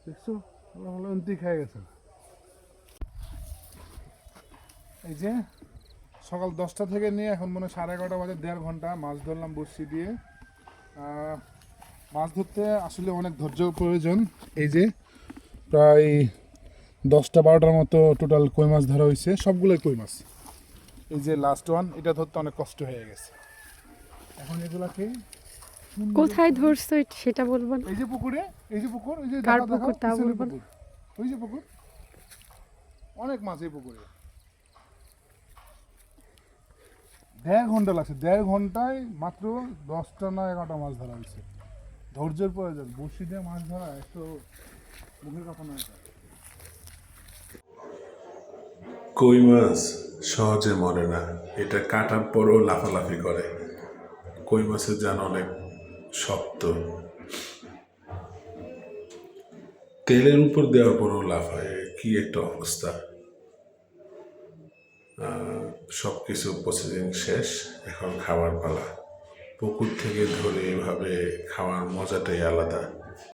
দেখছো অন্তি খেয়ে গেছে। এই যে সকাল 10টা থেকে নিয়ে এখন মনে হয় 11:30 বাজে, 1.5 ঘন্টা মাছ ধরলাম বড়শি দিয়ে। মাছ ধরতে আসলে অনেক ধৈর্য প্রয়োজন। এই যে প্রায় 10টা-12টার মতো টোটাল কই মাছ ধরা হয়েছে, সবগুলোই কই মাছ। এই যে লাস্ট ওয়ান, এটা ধরতে অনেক কষ্ট হয়ে গেছে। এখন এগুলাকে কোথায় ধরছো সেটা বলবো না? এই যে পুকুরে, এই যে পুকুর, ওই যে কার দেখো পুকুর তা পিছনে বলবো না। পুকুর, ওই যে পুকুর, অনেক মাছ এই পুকুরে। 1.5 ঘন্টা লাগছে, 1.5 ঘন্টায় মাত্র 10টা না 11টা মাছ ধরা হয়েছে। ধৈর্যের প্রয়োজন, বড়শি দিয়ে মাছ ধরা একটু মুখের কথা নয়। কই মাছ সহজে মরে না, এটা কাটার পরও লাফালাফি করে। কই মাছের জান অনেক শক্ত, তেলের উপর দেওয়ার পরও লাফায়। কি একটা অবস্থা! সব কিছু প্রসেসিং শেষ, এখন খাবার পালা। পুকুর থেকে ধরে এভাবে খাওয়ার মজাটাই আলাদা।